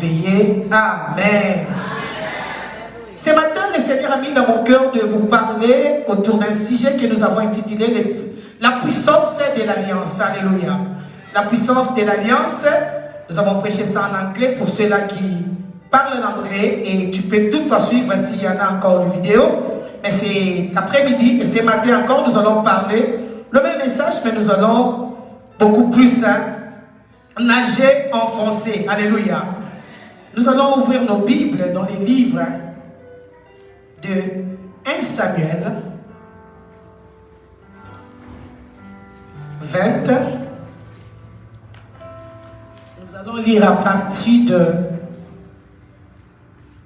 Veillez. Amen. Ce matin, le Seigneur a mis dans mon cœur de vous parler autour d'un sujet que nous avons intitulé la puissance de l'Alliance. Alléluia. La puissance de l'Alliance. Nous avons prêché ça en anglais pour ceux-là qui parlent l'anglais et tu peux toutefois suivre s'il y en a encore une vidéo. Mais c'est après-midi et ce matin encore, nous allons parler le même message, mais nous allons beaucoup plus nager en français. Alléluia. Nous allons ouvrir nos Bibles dans les livres de 1 Samuel 20. Nous allons lire à partir de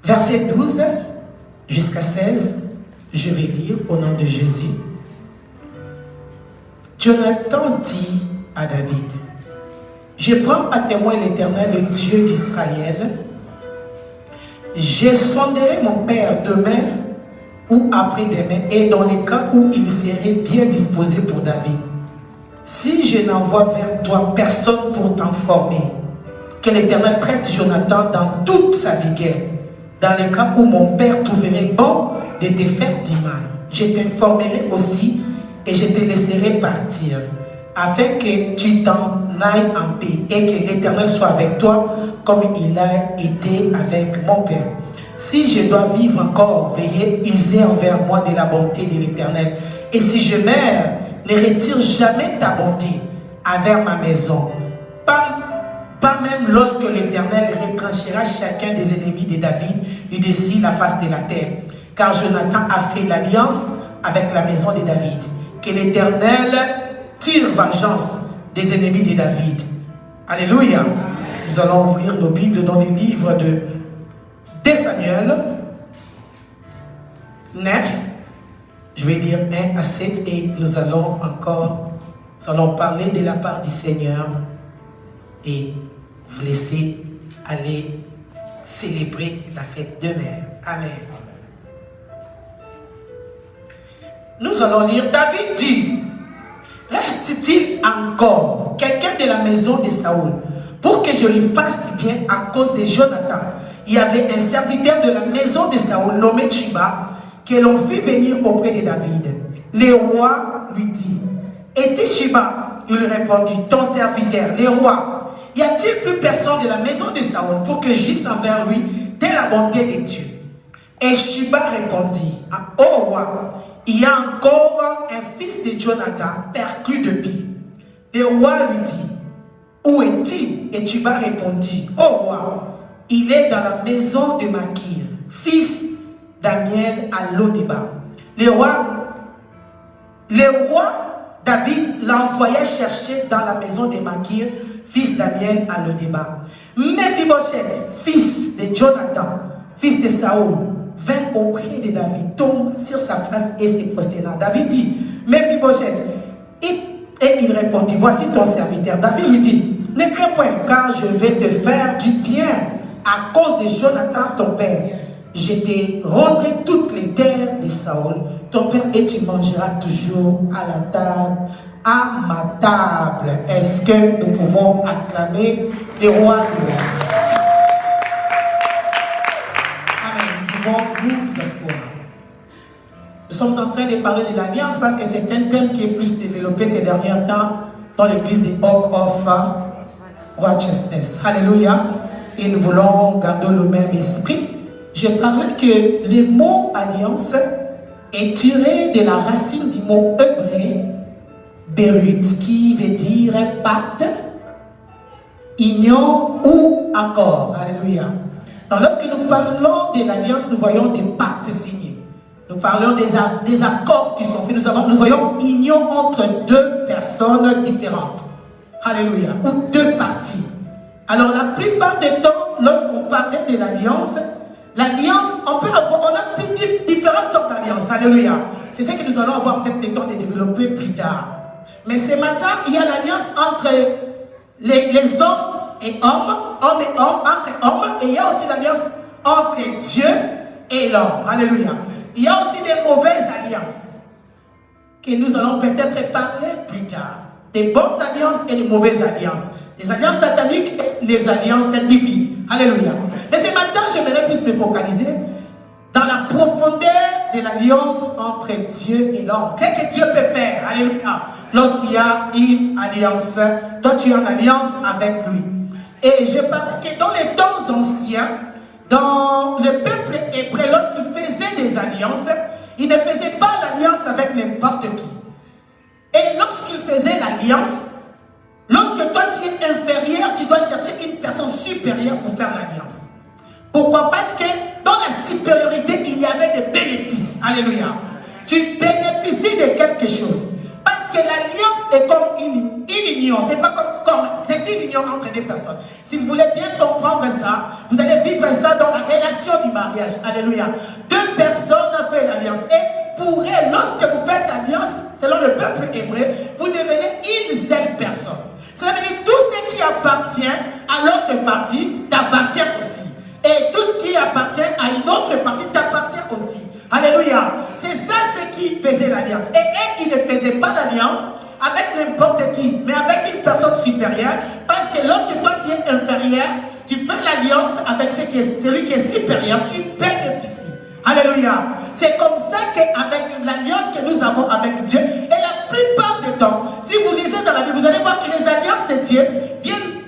verset 12 jusqu'à 16. Je vais lire au nom de Jésus. Jonathan dit à David: je prends à témoin l'Éternel, le Dieu d'Israël. Je sonderai mon père demain ou après-demain, et dans les cas où il serait bien disposé pour David, si je n'envoie vers toi personne pour t'informer, que l'Éternel traite Jonathan dans toute sa vigueur. Dans les cas où mon père trouverait bon de te faire du mal, je t'informerai aussi et je te laisserai partir, afin que tu t'en ailles en paix et que l'Éternel soit avec toi comme il a été avec mon père. Si je dois vivre encore, veillez, usez envers moi de la bonté de l'Éternel. Et si je meurs, ne retire jamais ta bonté envers ma maison. Pas même lorsque l'Éternel retranchera chacun des ennemis de David et d'ici la face de la terre. Car Jonathan a fait l'alliance avec la maison de David. Que l'Éternel tire vengeance des ennemis de David. Alléluia. Amen. Nous allons ouvrir nos Bibles dans les livres de 2 Samuel 9. Je vais lire 1 à 7 et nous allons parler de la part du Seigneur et vous laisser aller célébrer la fête demain. Amen. Nous allons lire. David dit: reste-t-il encore quelqu'un de la maison de Saoul pour que je lui fasse du bien à cause de Jonathan? Il y avait un serviteur de la maison de Saoul nommé Chiba que l'on fit venir auprès de David. Le roi lui dit: es-tu Chiba? Il lui répondit: ton serviteur. Le roi: y a-t-il plus personne de la maison de Saoul pour que j'agisse envers lui de la bonté de Dieu? Et Chiba répondit: ô roi, il y a encore un fils de Jonathan perclus de pied. Le roi lui dit: où est-il? Et Chiba répondit: ô roi, il est dans la maison de Makir, fils d'Amiel à Lodébar. Le roi David l'envoya chercher dans la maison de Makir, fils d'Amiel à Lodébar. Mephibosheth, fils de Jonathan, fils de Saoul, vint auprès de David, tombe sur sa face et se prosterna. David dit: Mephibosheth. Et il répondit: voici ton serviteur. David lui dit: ne crains point, car je vais te faire du bien à cause de Jonathan ton père. Je te rendrai toutes les terres de Saoul, ton père, et tu mangeras toujours à la table, à ma table. Est-ce que nous pouvons acclamer le roi du roi? Amen. Nous pouvons nous asseoir. Nous sommes en train de parler de l'alliance parce que c'est un thème qui est plus développé ces derniers temps dans l'église de Oak of Righteousness. Alléluia. Et nous voulons garder le même esprit. Je parlais que le mot alliance est tiré de la racine du mot hébreu Berut, qui veut dire pacte, union ou accord. Alléluia. Donc, lorsque nous parlons de l'alliance, nous voyons des pactes signés. Nous parlons des accords qui sont faits. Nous voyons union entre deux personnes différentes. Alléluia. Ou deux parties. Alors, la plupart du temps, lorsqu'on parlait de l'alliance, on a différentes sortes d'alliances. Alléluia. C'est ce que nous allons avoir peut-être le temps de développer plus tard. Mais ce matin, il y a l'alliance entre les hommes et hommes, entre hommes, et il y a aussi l'alliance entre Dieu et l'homme. Alléluia. Il y a aussi des mauvaises alliances que nous allons peut-être parler plus tard. Des bonnes alliances et des mauvaises alliances. Les alliances sataniques et les alliances divines. Alléluia. Et ce matin, j'aimerais plus me focaliser dans la profondeur de l'alliance entre Dieu et l'homme. Qu'est-ce que Dieu peut faire? Alléluia. Lorsqu'il y a une alliance, toi tu es en alliance avec lui. Et je parlais que dans les temps anciens, dans le peuple hébreu, lorsqu'il faisait des alliances, il ne faisait pas l'alliance avec n'importe qui. Et lorsqu'il faisait l'alliance, lorsque toi tu es inférieur, tu dois chercher une personne supérieure pour faire l'alliance. Pourquoi? Parce que dans la supériorité, il y avait des bénéfices. Alléluia. Tu bénéficies de quelque chose. Parce que l'alliance est comme une union. C'est pas comme c'est une union entre deux personnes. Si vous voulez bien comprendre ça, vous allez vivre ça dans la relation du mariage. Alléluia. Deux personnes ont fait l'alliance. Et pour elles, lorsque vous faites alliance, selon le peuple hébreu, vous devenez une seule personne. Cela veut dire tout ce qui appartient à l'autre partie t'appartient aussi. Et tout ce qui appartient à une autre partie t'appartient aussi. Alléluia. C'est ça ce qui faisait l'alliance. Et il ne faisait pas l'alliance avec n'importe qui, mais avec une personne supérieure. Parce que lorsque toi tu es inférieur, tu fais l'alliance avec celui qui est supérieur, tu bénéficies. Alléluia. C'est comme ça qu'avec l'alliance que nous avons avec Dieu, et la plupart du temps, si vous lisez dans la Bible, vous allez voir que les alliances de Dieu viennent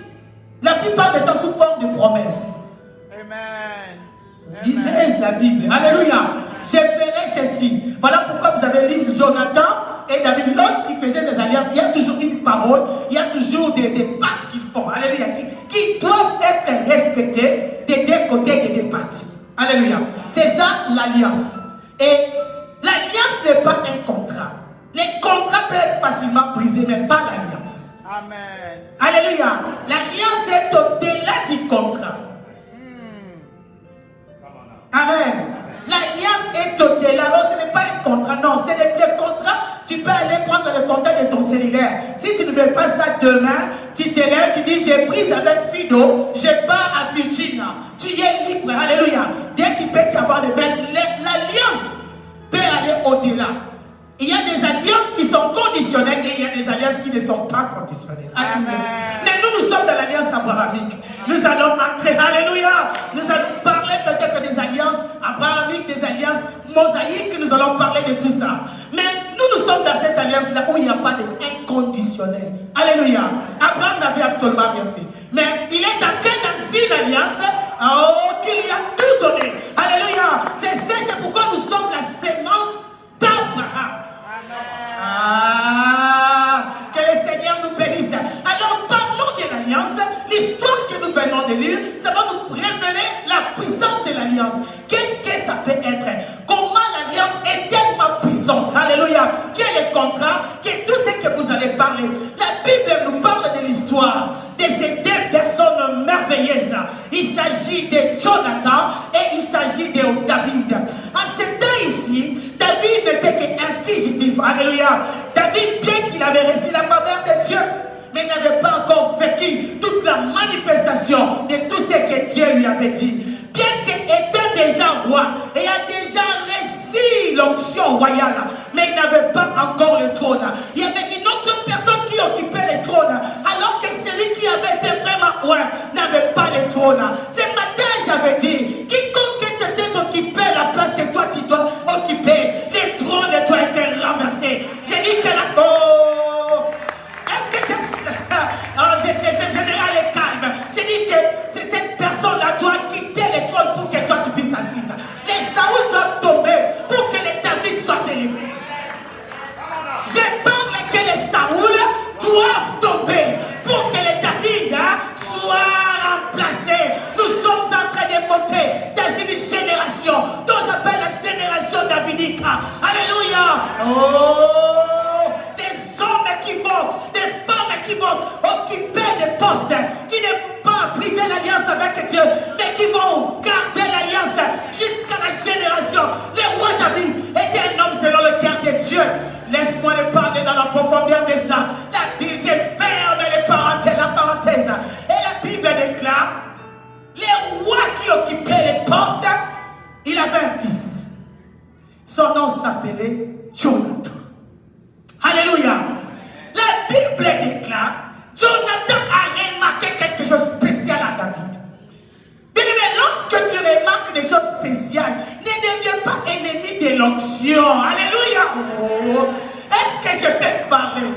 la plupart du temps sous forme de promesses. Amen. Disait la Bible. Alléluia. Je ferai ceci. Voilà pourquoi vous avez le livre de Jonathan et David. Lorsqu'ils faisaient des alliances, il y a toujours une parole, il y a toujours des pactes qu'ils font. Alléluia. Qui doivent être respectés des deux côtés et des deux parties. Alléluia. C'est ça l'alliance. Et l'alliance n'est pas un contrat. Les contrats peuvent être facilement brisés, mais pas l'alliance. Amen. Alléluia. L'alliance est au-delà du contrat. Amen. L'alliance est au-delà. Alors, ce n'est pas le contrat. Non, ce n'est pas le contrat. Tu peux aller prendre le contact de ton cellulaire. Si tu ne veux pas ça demain, tu te lèves, tu dis j'ai pris avec Fido, je pars à Virginia. Tu es libre. Alléluia. Dès qu'il peut y avoir des bêtes, l'alliance peut aller au-delà. Il y a des alliances qui sont conditionnelles et il y a des alliances qui ne sont pas conditionnelles. Alléluia. Mais nous sommes dans l'alliance abrahamique. Nous allons entrer. Alléluia. Nous allons parler peut-être des alliances abrahamiques, des alliances mosaïques. Nous allons parler de tout ça. Mais nous sommes dans cette alliance-là où il n'y a pas d'inconditionnel. Alléluia. Abraham n'avait absolument rien fait. Mais il est entré dans une alliance qu'il y a tout donné. Alléluia. C'est pourquoi nous sommes la sémence d'Abraham. Que le Seigneur nous bénisse. Alors parlons de l'alliance. L'histoire que nous venons de lire, ça va nous révéler la puissance de l'alliance. Qu'est-ce que ça peut être? Comment l'alliance est tellement puissante? Alléluia. Quel est le contrat? Que tout ce que vous allez parler. La Bible nous parle de l'histoire de ces deux personnes merveilleuses. Il s'agit de Jonathan et il s'agit de David. En ce temps ici, David n'était qu'un fugitif. Alléluia. David, bien qu'il avait reçu la faveur de Dieu, mais il n'avait pas encore vécu toute la manifestation de tout ce que Dieu lui avait dit. Bien qu'il était déjà roi et a déjà reçu l'onction royale, mais il n'avait pas encore le trône. Il y avait une autre personne qui occupait le trône, alors que celui qui avait été vraiment roi n'avait pas le trône. Ce matin, j'avais dit, quiconque était occupé la place que toi tu dois occuper, le trône doit être renversé. J'ai dit que la... Est-ce que je général est calme. J'ai dit que cette personne-là doit quitter le trône pour que toi tu puisses assise. Les Saoul doivent tomber pour que les David soient élevés. Je parle que les Saoul doivent tomber pour que les David soient remplacés. Nous sommes en train de monter dans une génération dont j'appelle la génération davidique. Alléluia. Oh, des hommes qui vont, des femmes qui vont occuper des postes, qui ne vont pas briser l'alliance avec Dieu, mais qui vont garder l'alliance jusqu'à la génération. Le roi David était un homme selon le cœur de Dieu. Laisse-moi le parler dans la profondeur de ça. La Bible, je ferme la parenthèse. Et la Bible déclare, le roi qui occupait les postes, il avait un fils. Son nom s'appelait Jonathan. Alléluia. La Bible déclare, Jonathan a remarqué quelque chose de spécial à David. spécial. Ne deviens pas ennemi de l'onction. Alléluia. Oh. Est-ce que je peux parler?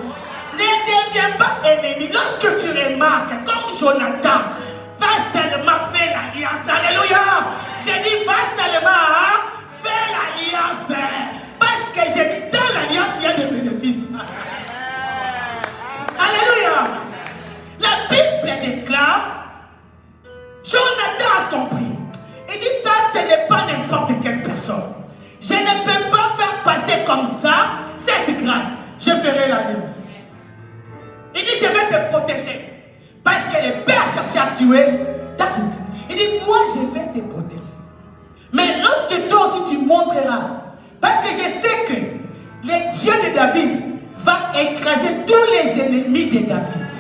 Ne deviens pas ennemi. Lorsque tu remarques, comme Jonathan, va seulement faire l'alliance. Alléluia. J'ai dit, va seulement faire l'alliance. Parce que dans l'alliance, il y a des bénéfices. Alléluia. La Bible déclare, Jonathan a compris. Il dit, ça, ce n'est pas n'importe quelle personne. Je ne peux pas faire passer comme ça cette grâce. Je ferai l'alliance. Il dit, je vais te protéger. Parce que le père cherchait à tuer David. Il dit, moi, je vais te protéger. Mais lorsque toi aussi, tu montreras. Parce que je sais que le Dieu de David va écraser tous les ennemis de David.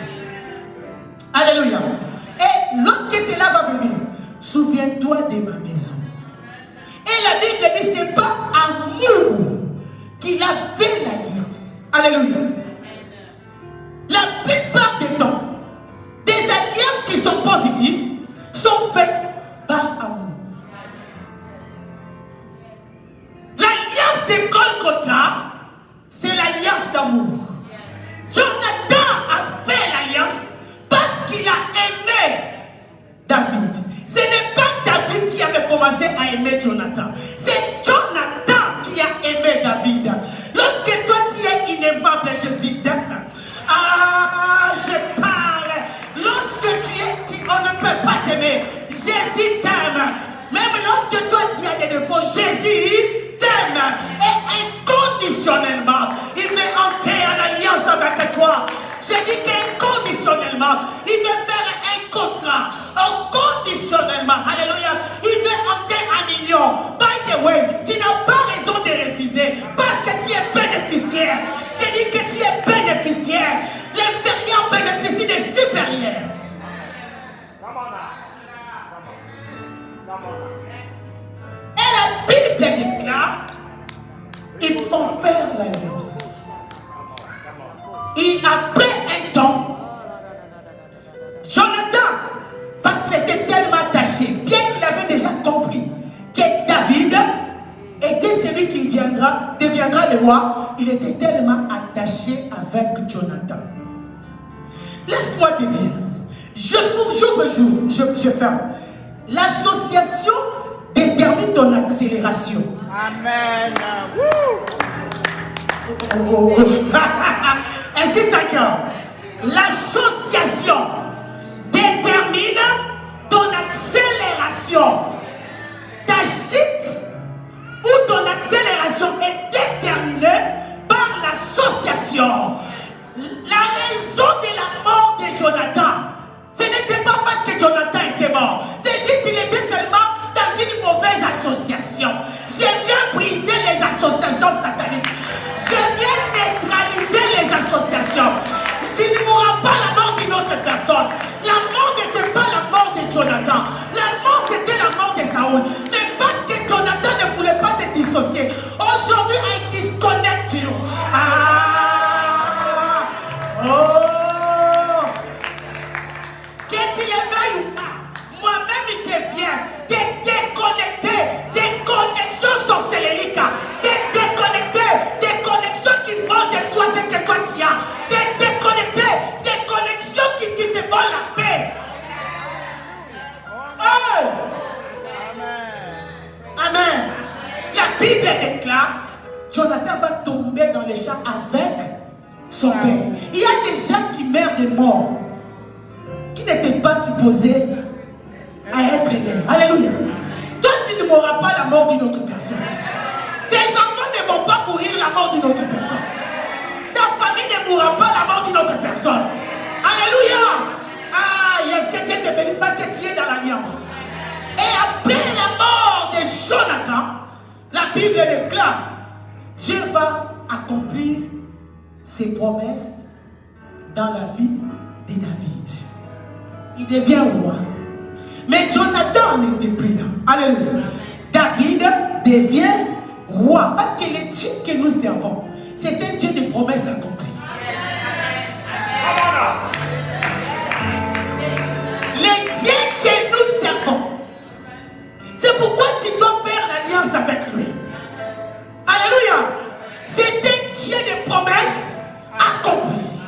Alléluia. Et lorsque cela va venir, souviens-toi de ma maison. Et la Bible dit, c'est pas amour qu'il a fait l'alliance. Alléluia. La plupart des temps, des alliances qui sont positives sont faites par amour. L'alliance de Golgotha, c'est l'alliance d'amour. Jonathan a fait l'alliance parce qu'il a aimé David. Ce n'est pas David qui avait commencé à aimer Jonathan. C'est Jonathan qui a aimé David. Lorsque toi tu es inaimable, Jésus t'aime. Ah, je parle. Lorsque on ne peut pas t'aimer, Jésus t'aime. Même lorsque toi tu as des défauts, Jésus t'aime. Et inconditionnellement, il veut entrer en alliance avec toi. J'ai dit qu'inconditionnellement, il veut faire un contrat. Inconditionnellement, alléluia, il veut entrer en union. By the way, tu n'as pas raison de refuser parce que tu es bénéficiaire. J'ai dit que tu es bénéficiaire. L'inférieur bénéficie des supérieurs. Et la Bible déclare, il faut faire l'alliance. Et après un temps, Jonathan, parce qu'il était tellement attaché, bien qu'il avait déjà compris que David était celui qui deviendra le roi, il était tellement attaché avec Jonathan. Laisse-moi te dire, je ferme. L'association détermine ton accélération. Amen. Insiste encore. L'association détermine ton accélération. Ta chute ou ton accélération est déterminée par l'association. La raison de la mort de Jonathan, ce n'était pas parce que Jonathan était mort. C'est juste qu'il était seulement dans une mauvaise association. Je viens briser les associations sataniques. Je viens neutraliser les associations. Tu ne mourras pas la mort d'une autre personne. La mort n'était pas la mort de Jonathan. La mort c'était la mort de Saoul. Mais parce que Jonathan ne voulait pas se dissocier, aujourd'hui I disconnect you. Que tu le veuilles ou pas, moi-même je viens te déconnecter des connexions sorcelériques, te déconnecter des connexions qui volent de toi ce que toi tu as, te déconnecter des connexions qui te volent la paix. Oh! Amen. La Bible déclare, Jonathan va tomber dans les champs avec son père. Il y a des gens qui meurent de mort qui n'étaient pas supposés à être nés. Alléluia. Toi, tu ne mourras pas la mort d'une autre personne. Tes enfants ne vont pas mourir la mort d'une autre personne. Ta famille ne mourra pas la mort d'une autre personne. Alléluia. Ah, est-ce que Dieu te bénisse parce que tu es dans l'alliance. Et après la mort de Jonathan, la Bible déclare, Dieu va accomplir ses promesses dans la vie de David. Il devient roi. Mais Jonathan n'était plus là. Alléluia. David devient roi. Parce que le Dieu que nous servons, c'est un Dieu de promesses accomplies. Le Dieu que nous servons, c'est pourquoi tu dois avec lui. Alléluia. C'est un Dieu de promesses accomplies.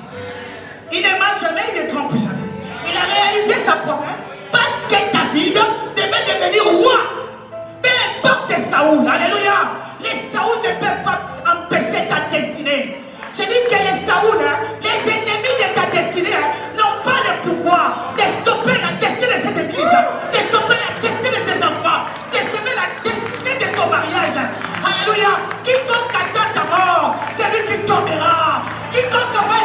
Il ne ment jamais, il ne trompe jamais. Il a réalisé sa promesse parce que David devait devenir roi. Peu importe Saoul. Alléluia. Les Saoul ne peuvent pas empêcher ta destinée. Je dis que les Saoul, les ennemis de ta destinée, n'ont pas le pouvoir de stopper la destinée de cette église, de stopper la destinée de tes enfants, de stopper la destinée de ton mariage. Alléluia. Quiconque attend ta mort, c'est lui qui tombera. Quiconque va...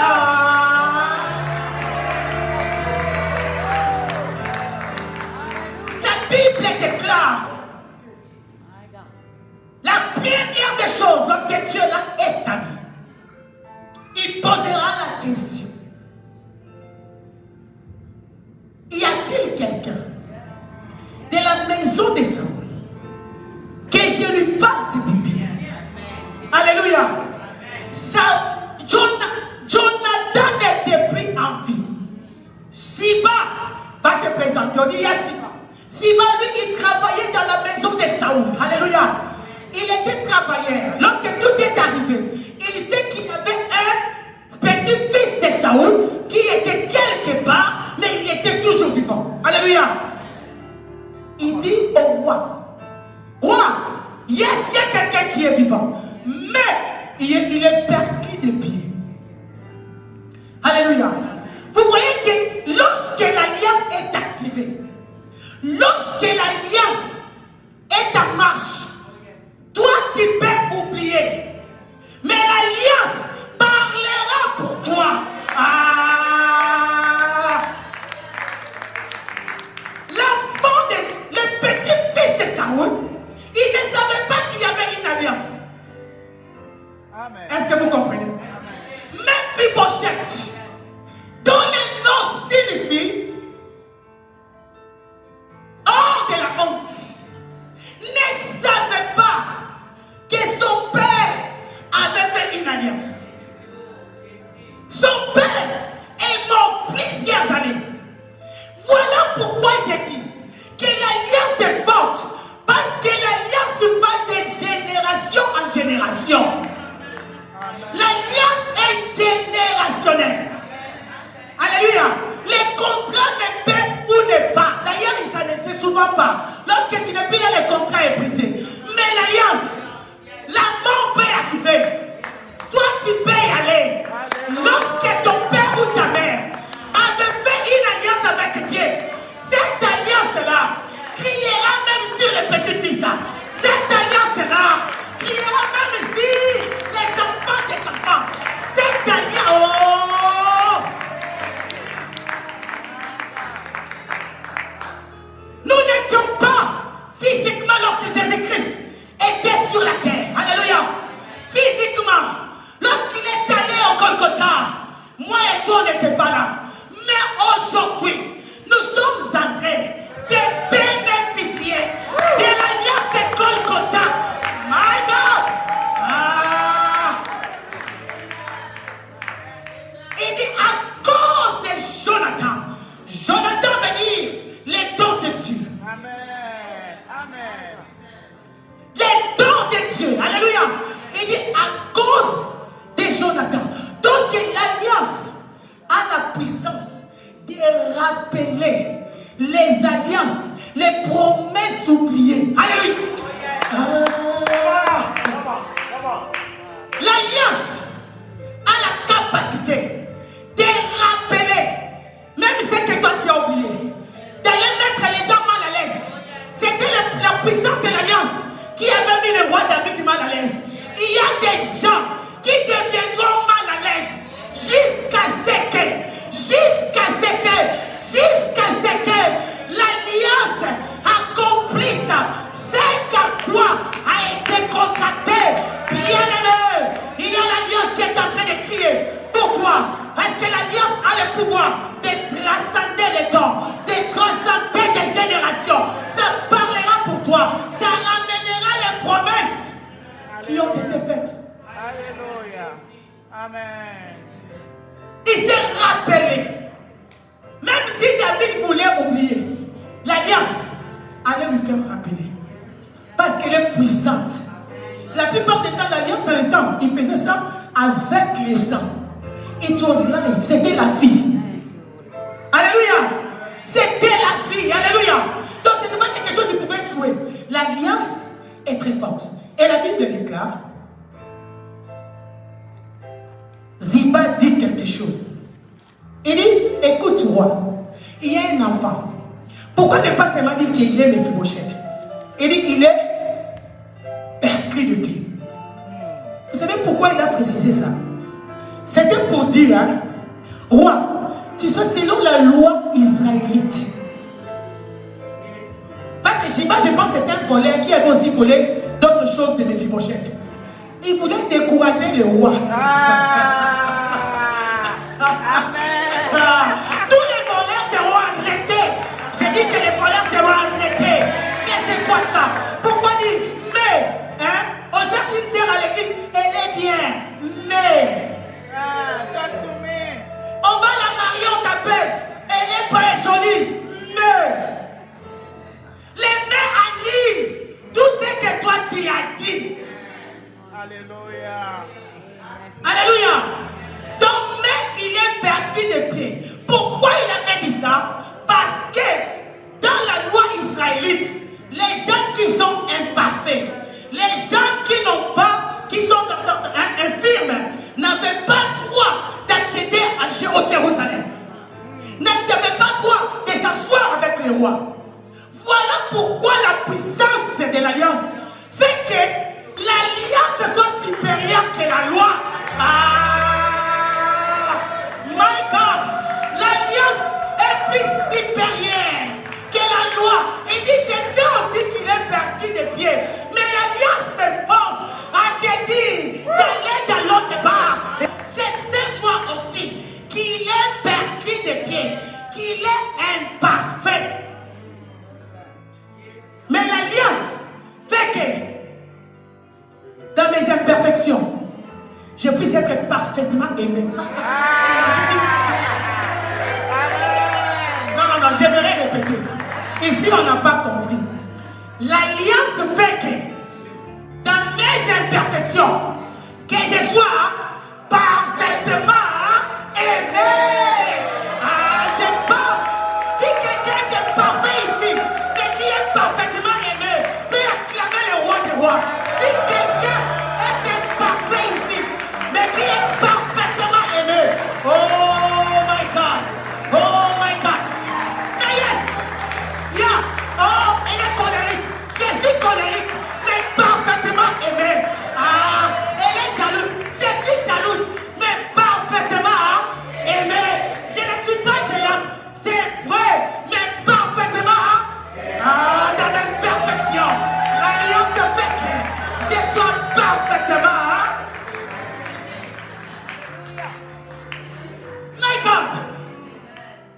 La Bible déclare la première des choses lorsque Dieu l'a établi. Il posera la question. Y a-t-il quelqu'un de la maison de Saoul que je lui fasse du bien? Alléluia. Jonathan n'était plus en vie. Siba va se présenter. On dit il y a Siba. Siba, lui, il travaillait dans la maison de Saoul. Alléluia. Il était travailleur. Lorsque tout est arrivé, il sait qu'il avait un petit-fils de Saoul qui était quelque part, mais il était toujours vivant. Alléluia. Il dit au roi, roi, yes, il y a quelqu'un qui est vivant, mais il est perdu de pied. Alléluia. Vous voyez que lorsque l'alliance est activée, lorsque l'alliance est en marche, toi tu peux oublier, mais l'alliance parlera pour toi. L'enfant, le petit-fils de Saoul, il ne savait pas qu'il y avait une alliance. Est-ce que vous comprenez? Mephibosheth, dont le nom signifie hors de la honte, ne savait pas que son père avait fait une alliance. Son père est mort plusieurs années. Voilà pourquoi j'ai dit que l'alliance est forte, parce que l'alliance va de génération en génération. L'alliance est générationnelle. Alléluia. Les contrats ne paient ou ne pas. D'ailleurs, ça ne sait souvent pas. Lorsque tu n'es plus là, le contrat est brisé. Mais l'alliance, la mort peut arriver. Toi, tu peux y aller. Lorsque ton père ou ta mère avait fait une alliance avec Dieu, cette alliance-là criera même sur le petit-fils. Cette alliance-là criera même sur les enfants des enfants. Cette alliance... Oh! Nous n'étions pas physiquement lorsque Jésus-Christ était sur la terre. Alléluia. Physiquement, lorsqu'il est allé au Golgotha, moi et toi n'étions pas là. Mais aujourd'hui, nous sommes en train de bénéficier de l'alliance de Golgotha. My God! Il dit à cause de Jonathan. Jonathan veut dire les dons de Dieu. Amen. Amen. Les dons de Dieu. Alléluia. Il dit à cause de Jonathan. Donc l'alliance a la puissance de rappeler les alliances, les promesses oubliées. Alléluia. L'alliance a la capacité de rappeler même ce que toi tu as oublié, d'aller mettre les gens mal à l'aise. C'était la puissance de l'alliance qui avait mis le roi David mal à l'aise. Il y a des gens qui deviendront mal à l'aise jusqu'à ce que l'alliance accomplisse ce à quoi a été contracté. Bien-aimé, il y a l'alliance qui est en train de crier. Pourquoi? Parce que l'alliance a le pouvoir de transcender les temps, de transcender des générations. Ça parlera pour toi, ça ramènera les promesses qui ont été faites. Alléluia. Amen. Il s'est rappelé. Même si David voulait oublier, l'alliance allait lui faire rappeler. Parce qu'elle est puissante. La plupart des temps, l'alliance dans le temps, il faisait ça avec les sangs. It was life. C'était la vie. Alléluia. C'était la vie. Alléluia. Donc, ce n'est pas quelque chose qui pouvait jouer. L'alliance est très forte. Et la Bible déclare, Ziba dit quelque chose. Il dit, écoute, roi, il y a un enfant. Pourquoi ne pas seulement dire qu'il est Mephibosheth? Il dit, il est perclus de pied. Vous savez pourquoi il a précisé ça? C'était pour dire, hein, roi, tu sais, selon la loi israélite. Parce que Ziba, je pense que c'était un voleur qui avait aussi volé d'autres choses de Mephibosheth. Il voulait décourager le roi. Tous les voleurs seront arrêtés. J'ai dit que les voleurs seront arrêtés. Mais c'est quoi ça? Pourquoi dire mais? Hein? On cherche une sœur à l'église, elle est bien. Mais on va la marier, on t'appelle. Elle n'est pas jolie. Mais les mains annulent tout ce que toi tu as dit. Alléluia. Alléluia. Donc, mais il est perdu de pied. Pourquoi il avait dit ça? Parce que dans la loi israélite, les gens qui sont imparfaits, les gens qui n'ont pas, qui sont infirmes, n'avaient pas droit d'accéder au Jérusalem. N'avaient pas droit de s'asseoir avec le roi. Voilà pourquoi la puissance de l'alliance fait que l'alliance soit supérieure que la loi. My God, l'alliance est plus supérieure que la loi. Il dit, je sais aussi qu'il est perdu de pied, mais l'alliance me force à te dire d'aller dans l'autre part. Je sais moi aussi qu'il est perdu de pied, qu'il est imparfait. Mais l'alliance fait que dans mes imperfections, je puisse être parfaitement aimé. Non, j'aimerais répéter. Ici, on n'a pas compris. L'alliance fait que dans mes imperfections, que je sois parfaitement aimé. Je parle. Si quelqu'un qui est parfait ici, mais qui est parfaitement aimé, peut acclamer le roi des rois. Si quelqu'un est imparfait ici, mais qui est parfaitement aimé, oh my God, oh my God. Mais yes, yeah, oh, elle est colérique, je suis colérique, mais parfaitement aimé. Elle est jalouse, je suis jalouse, mais parfaitement aimé. Je ne suis pas géante, c'est vrai, mais parfaitement dans mes perfections. L'alliance fait que je sois parfaitement. My God,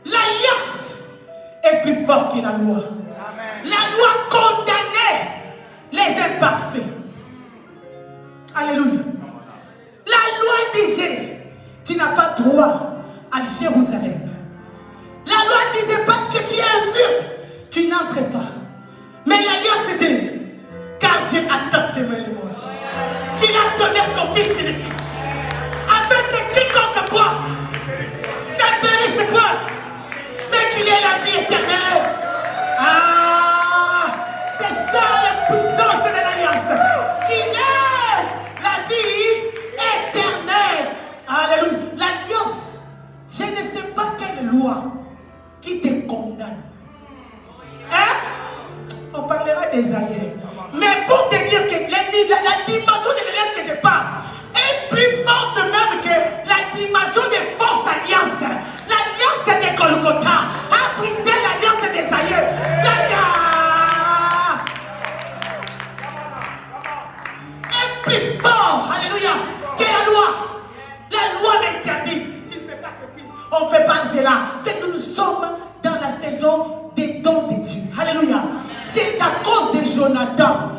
l'alliance est plus forte que la loi. La loi condamnait les imparfaits. Alléluia. La loi disait, tu n'as pas droit à Jérusalem. La loi disait, parce que tu es infirme, tu n'entres pas. Mais l'alliance était, car Dieu a tant aimé le monde, qu'il a donné son fils unique, afin que quiconque croit ne périsse point, mais qu'il ait la vie éternelle. C'est ça la puissance de l'alliance, qu'il ait la vie éternelle. Alléluia. L'alliance, je ne sais pas quelle loi qui te condamne. Hein? On parlera des aïeux. Mais pour te dire que la dimension de l'alliance que je parle est plus forte même que la dimension des fausses alliances. L'alliance de Golgotha a brisé l'alliance des aïeux. Est plus fort, alléluia, que la loi. La loi m'interdit. Tu ne fais pas ceci, on ne fait pas cela. C'est que nous sommes dans la saison des dons de Dieu. Alléluia. C'est à cause de Jonathan.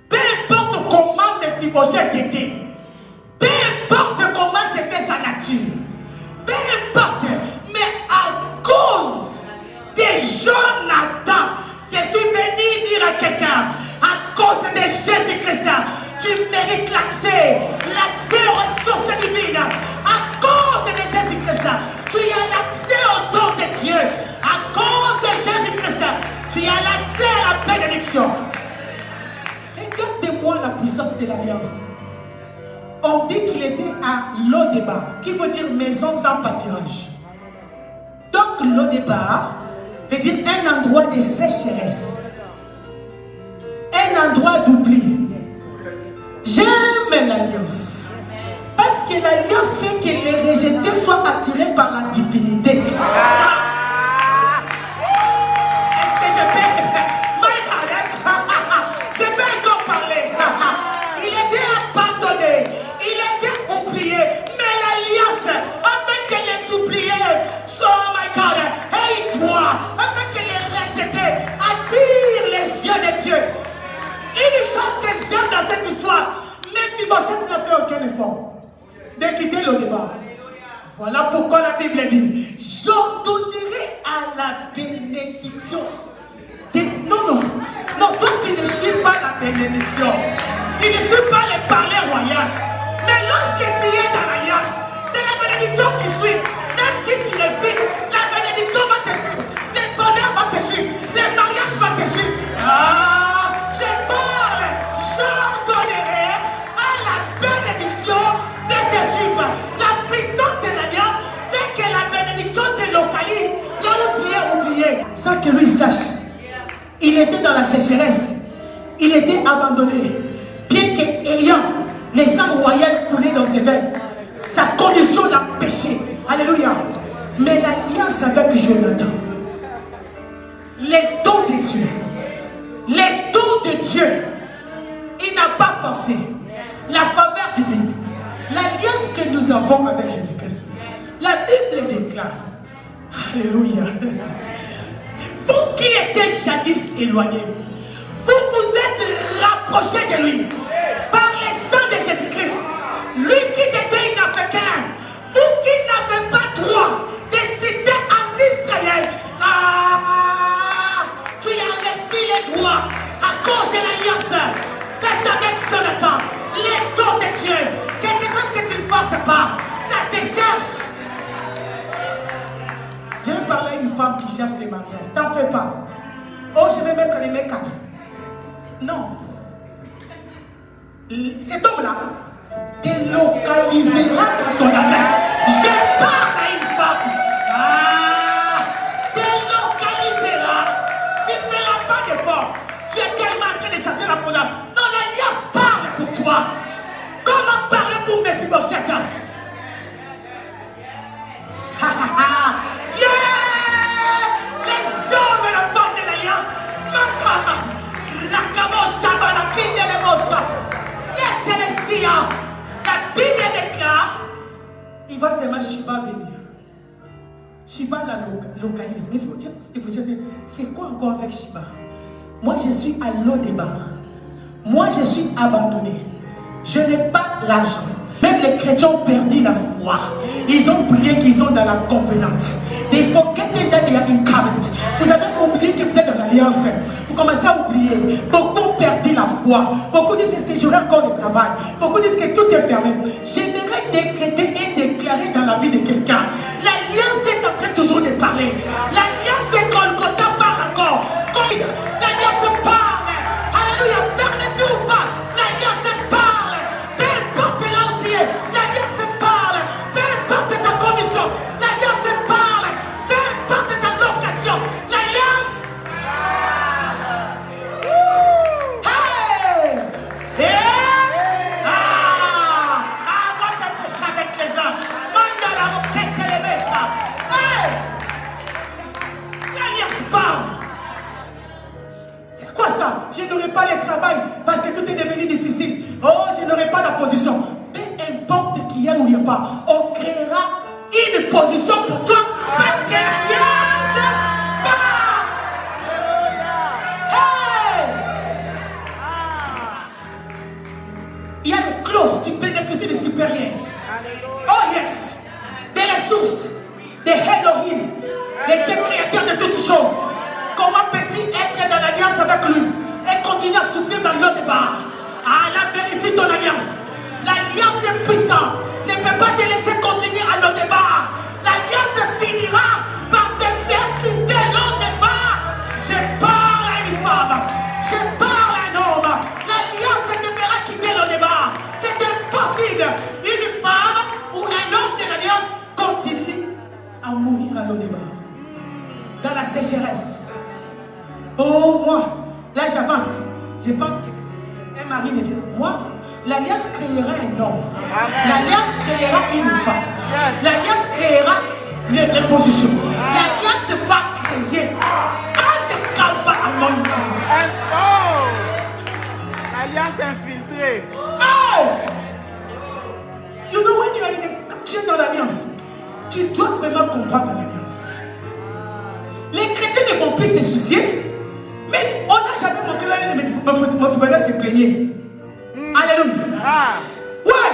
Peu importe comment Mephibosheth était, peu importe comment c'était sa nature, peu importe, mais à cause de Jonathan, je suis venu dire à quelqu'un, à cause Jésus-Christ, tu mérites l'accès aux ressources divines. À cause de Jésus-Christ, tu as l'accès au don de Dieu. À cause de Jésus-Christ, tu as l'accès à la bénédiction. Regarde-moi la puissance de l'alliance. On dit qu'il était à Lo-Débar, qui veut dire maison sans pâturage. Donc Lo-Débar veut dire un endroit de sécheresse, un endroit d'oubli. J'aime l'alliance parce que l'alliance fait que les rejetés soient attirés par la divinité. Est-ce que je peux? My God, je peux encore parler. Il était abandonné, il était oublié, mais l'alliance afin que les oubliés soient, oh my God, et toi, afin que les rejetés attirent les yeux de Dieu. Une chose que j'aime dans cette histoire, Mephibosheth n'a fait aucun effort de quitter le débat. Voilà pourquoi la Bible dit, j'ordonnerai à la bénédiction. Non, toi tu ne suis pas la bénédiction. Tu ne suis pas le parler royal. Mais lorsque tu es dans l'alliance, c'est la bénédiction qui suit. Même si tu es fils, la bénédiction va te suivre. Le bonheur va te suivre. Le mariage va te suivre. Je parle. J'ordonnerai à la bénédiction de te suivre. La puissance de l'alliance fait que la bénédiction te localise là où tu es oublié. Sans que lui sache. Il était dans la sécheresse. Il était abandonné. Bien qu'ayant les sang royal coulé dans ses veines, sa condition l'a péché. Alléluia. Mais l'alliance avec Jonathan, les dons de Dieu, il n'a pas forcé. La faveur divine, l'alliance que nous avons avec Jésus-Christ. La Bible déclare, alléluia, vous qui étiez jadis éloignés, vous vous êtes rapprochés de lui par le sang de Jésus-Christ. Lui qui était inafricain, vous qui n'avez pas droit de citer en Israël, tu as reçu les droits à cause de l'alliance faite avec Jonathan. Les dons de Dieu, quelque chose que tu ne forces pas, ça te cherche. Je vais parler à une femme qui cherche les mariages. T'en fais pas. Oh, je vais mettre les make-up. Non. Cet homme-là délocalisera dans ton appel. Je parle à une femme. Délocalisera. Tu ne feras pas d'effort. Tu es tellement en train de chercher la bonne. Non, l'alliance parle pour toi. Comment parler pour Mephibosheth? Les hommes et la femme de l'alliance. La Bible déclare, il va seulement Shiba venir. Shiba la localise. Il faut dire, c'est quoi encore avec Shiba? Moi je suis à Lo-Débar. Moi je suis abandonné. Je n'ai pas l'argent. Même les chrétiens ont perdu la foi. Ils ont oublié qu'ils sont dans la convenance. They forgetting that they are in covenant. Vous avez oublié que vous êtes dans l'alliance. Vous commencez à oublier. Beaucoup ont perdu la foi. Beaucoup disent que j'aurai encore le travail. Beaucoup disent que tout est fermé. J'aimerais décréter et déclarer dans la vie de quelqu'un. L'alliance est en train toujours de parler. L'alliance de Golgotha parle encore. L'alliance parle. Alléluia. Ferme-tu ou pas? L'alliance parle. Peu importe là où tu es. L'alliance parle. Peu importe ta condition. L'alliance parle. Peu importe ta location. L'alliance. Hey! Moi je prêche avec les gens. Mandala vous quelques les méchants. Hey! L'alliance parle. C'est quoi ça? Je n'aurai pas le travail parce que tout est devenu difficile. Oh, je n'aurai pas la position. Peu importe qu'il y a ou il n'y a pas, on créera une position pour toi parce que l'alliance parle. Hey! Il y a des clauses, tu bénéficies des supérieurs. Oh yes! Des ressources, des Elohim, des dieux créateurs de toutes choses. Comment peux-tu être dans l'alliance avec lui et continuer à souffrir dans l'autre bar? Je parle à un homme. L'alliance te fera quitter le débat. C'est impossible. Une femme ou un homme de l'alliance continue à mourir à l'eau débat. Dans la sécheresse. Oh, moi, là j'avance. Je pense qu'un mari me dit, moi, l'alliance créera un homme. L'alliance créera une femme. L'alliance créera les positions. L'alliance va créer un Kava anointing. L'alliance infiltrée. Oh! You know when you are in a, tu es dans l'alliance, tu dois vraiment comprendre l'alliance. Les chrétiens ne vont plus se soucier, mais on n'a jamais montré là, mon frère se plaignait. Alléluia. Ouais.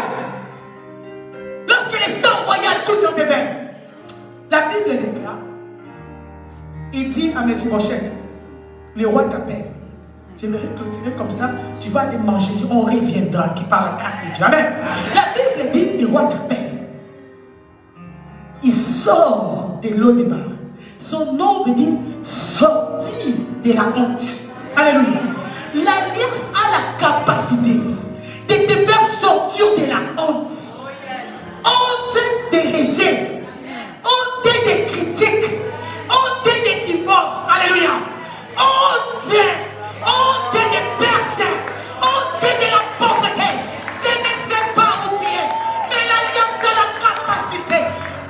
Lorsque les sangs royales tout dans tes veines, la Bible déclare, il dit à Mephibosheth, le roi t'appelle. J'aimerais clôturer comme ça, tu vas aller manger, on reviendra, qui par la grâce de Dieu. Amen. La Bible dit, le roi t'appelle. Il sort de l'eau des mains. Son nom veut dire sortir de la honte. Alléluia. L'alliance a la capacité de te faire sortir de la honte. Honte des rejets, honte des critiques, honte des divorces. Alléluia. Honte des pertes, honte de la pauvreté. Je ne sais pas où tu es, mais l'alliance a la capacité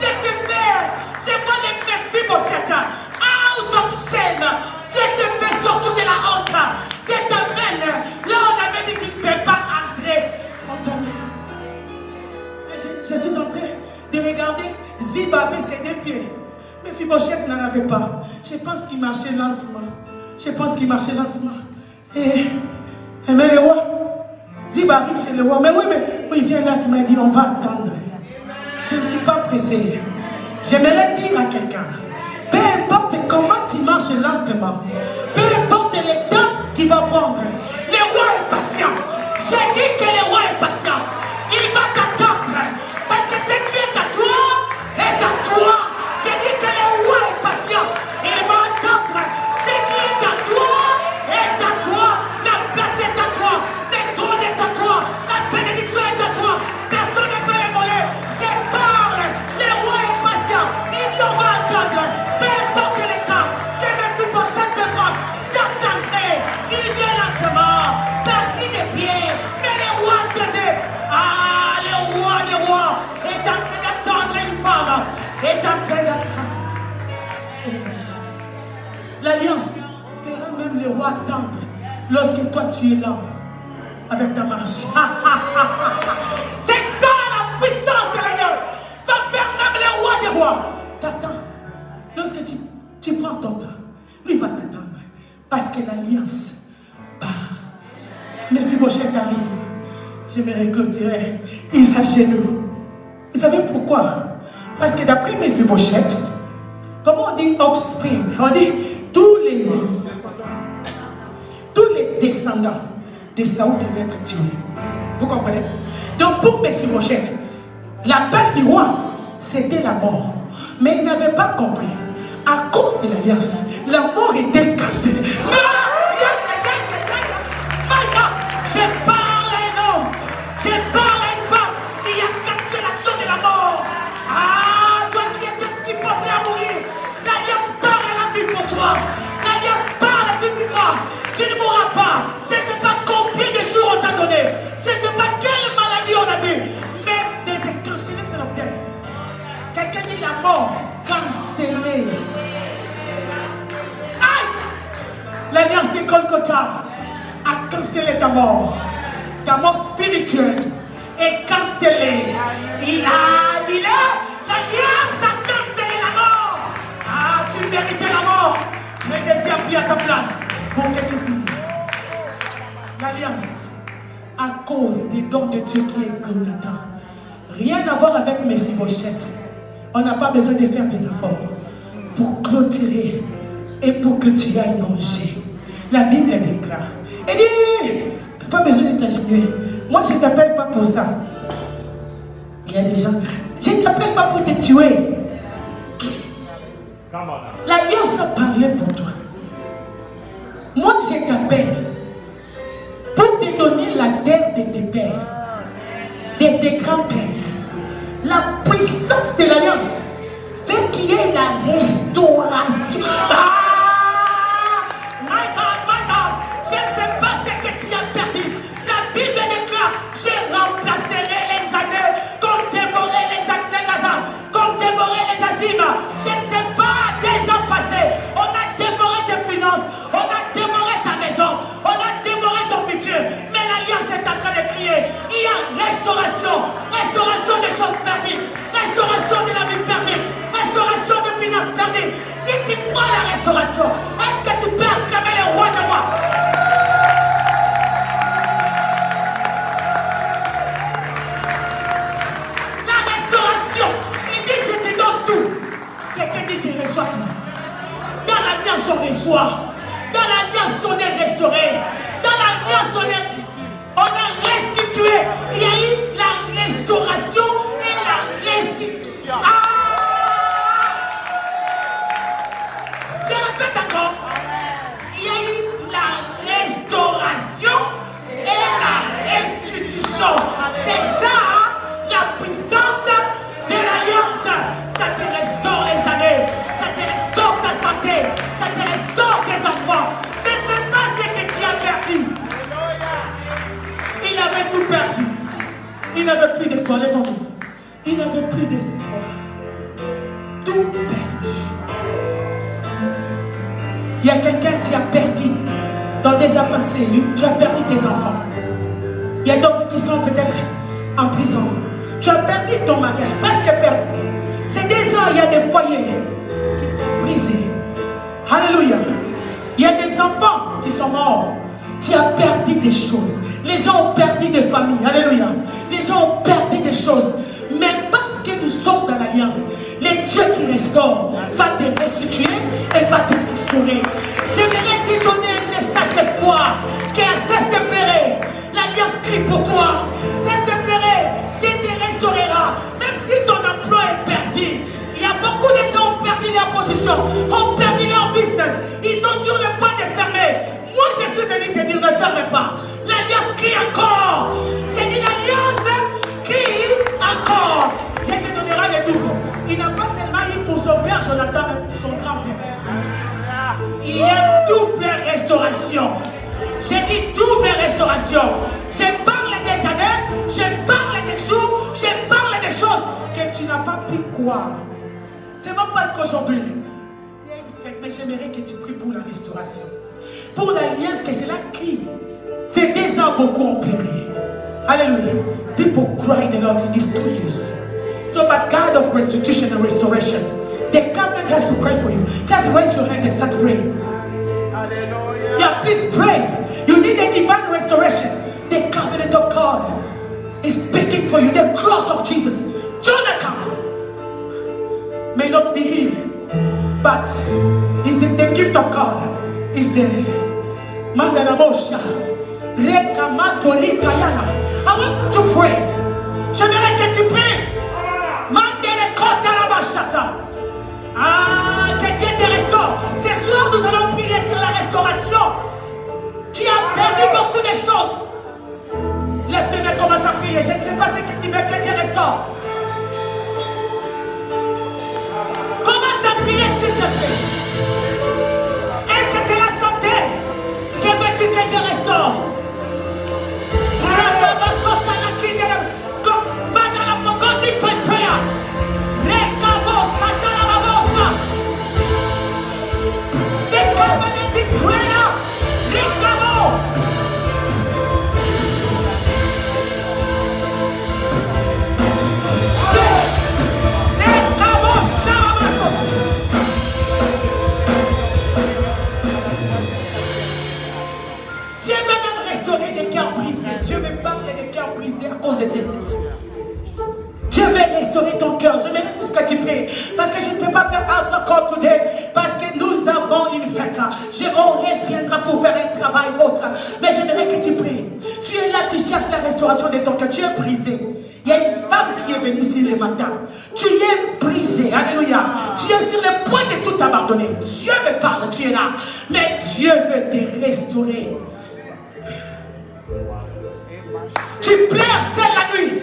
de te faire. Je vois les Mephibosheth out of shame. Je te fais sortir de la honte. Je t'amène. Là, on avait dit tu ne peux pas entrer. Je suis en train de regarder Ziba avec ses deux pieds. Mephibosheth n'en avait pas. Je pense qu'il marchait lentement. Mais le roi, Ziba arrive chez le roi. Mais oui, il vient lentement. Il dit on va attendre. Je ne suis pas pressé. J'aimerais dire à quelqu'un, peu importe comment tu marches lentement, peu importe les temps qu'il va prendre, le roi est patient. J'ai dit que le roi est patient. Il va t'attendre. Parce que ce qui est à toi est à toi. J'ai dit que le roi est patient. Il va attendre. Ce qui est à toi est à toi. La place est à toi. Le trône est à toi. La bénédiction est à toi. Personne ne peut les voler. Je parle. Le roi est patient. Il dit on va attendre. Peu importe les temps que Mephibosheth peut prendre, j'attendrai. Il vient lentement. Parti des pieds. Mais le roi attendait. Ah, le roi des rois est en train d'attendre une femme. Est en train d'attendre. L'alliance fera même le roi attendre lorsque toi tu es lent avec ta marche. C'est ça la puissance de l'alliance. Va faire même le roi des rois. T'attends. Lorsque tu prends ton temps, lui va t'attendre. Parce que l'alliance part. Mephibosheth arrive. J'aimerais clôturer. Il s'agenouille. Vous savez pourquoi? Parce que d'après Mephibosheth, comment on dit offspring? On dit tous les descendants de Saoul devaient être tués. Vous comprenez? Donc pour Mephibosheth, l'appel du roi, c'était la mort. Mais il n'avait pas compris. À cause de l'alliance, la mort était cassée. Je parle à un homme, je parle à une femme, il a caché la source de la mort. Ah, toi qui étais supposé à mourir, l'alliance parle à la vie pour toi. L'alliance parle à tu vivras. Tu ne mourras pas. Je ne sais pas combien de jours on t'a donné. Je ne sais pas quelle maladie on a dit. Mais des cancellés of death. Quelqu'un dit la mort cancellée. Aïe! L'alliance de Golgotha a cancellé ta mort. Ta mort spirituelle est cancellée. Il a annulé. L'alliance a cancellé la mort. Ah, tu méritais la mort. Mais Jésus a pris à ta place pour que tu vives. L'alliance, à cause des dons de Dieu qui est grandissant. Rien à voir avec Mephibosheth. On n'a pas besoin de faire des efforts pour clôturer et pour que tu ailles manger. La Bible déclare. Elle dit, tu n'as pas besoin de t'agenouiller. Moi, je ne t'appelle pas pour ça. Il y a des gens, je ne t'appelle pas pour te tuer. L'alliance a parlé pour toi. Moi, je t'appelle restauration. Est-ce que tu peux acclamer le roi de roi? La restauration. Il dit je te donne tout. Quelqu'un dit je reçois tout. Dans l'alliance on reçoit. Dans l'alliance on est restauré. Dans l'alliance on a restitué. Il y a eu la restauration et la restitution. Je répète encore. Il y a eu la restauration et la restitution. C'est ça la puissance de l'alliance. Ça te restaure les années. Ça te restaure ta santé. Ça te restaure tes enfants. Je ne sais pas ce que tu as perdu. Il avait tout perdu. Il n'avait plus d'espoir. Lève-moi. Il n'avait plus d'espoir. Tout perdu. Il y a quelqu'un qui a perdu dans des passés. Tu as perdu tes enfants. Il y a d'autres qui sont peut-être en prison. Tu as perdu ton mariage, presque perdu. C'est des ans, il y a des foyers qui sont brisés. Alléluia. Il y a des enfants qui sont morts. Tu as perdu des choses. Les gens ont perdu des familles. Alléluia. Les gens ont perdu des choses. Mais parce que nous sommes dans l'alliance, le Dieu qui restaure va te restituer et va te restaurer. J'aimerais te donner un message d'espoir. Que cesse de pleurer. L'alliance crie pour toi. Cesse de pleurer. Dieu te restaurera. Même si ton emploi est perdu. Il y a beaucoup de gens qui ont perdu leur position. Ont perdu leur business. Ils sont sur le point de fermer. Moi je suis venu te dire ne ferme pas. L'alliance crie encore. J'ai dit l'alliance crie encore. Je te donnerai le double. Il n'a pas seulement eu pour son père Jonathan, mais pour son grand-père. Il y a double restauration. J'ai dit double restauration. Je parle des années, je parle des jours, je parle des choses que tu n'as pas pu croire. C'est pas parce qu'aujourd'hui, mais j'aimerais que tu pries pour la restauration. Pour l'alliance que c'est là qui. Ces 2 ans, beaucoup ont péri. Hallelujah. People cried a lot in these 2 years. So, but God of restitution and restoration, the covenant has to pray for you. Just raise your hand and start praying. Hallelujah. Yeah, please pray. You need a divine restoration. The covenant of God is speaking for you. The cross of Jesus. Jonathan may not be here, but it's the gift of God. Is the Mandarabosha Rekamatori Kayana. I want to pray. J'aimerais que tu pries. Mandere Kotarabashata. Ah, que Dieu te restaure. Ce soir, nous allons prier sur la restauration. Tu as perdu beaucoup de choses. Lève tes mains, commence à prier. Je ne sais pas ce que tu veux que Dieu restaure. Commence à prier, s'il te plaît. Est-ce que c'est la santé? Que veux-tu que Dieu restaure? Va dans la profonde du prière. The covenant is greater. Dieu veut même restaurer des cœurs brisés. Dieu me parle des cœurs brisés à cause des déceptions. Dieu veut restaurer ton cœur. Je m'excuse que tu pries. Parce que je ne peux pas faire out call today. Parce que nous avons une fête. On reviendra pour faire un travail autre. Mais j'aimerais que tu pries. Tu es là, tu cherches la restauration de ton cœur. Tu es brisé. Il y a une femme qui est venue ici le matin. Tu es brisé. Alléluia. Tu es sur le point de tout abandonner. Dieu me parle. Tu es là. Mais Dieu veut te restaurer. Tu pleures seul la nuit.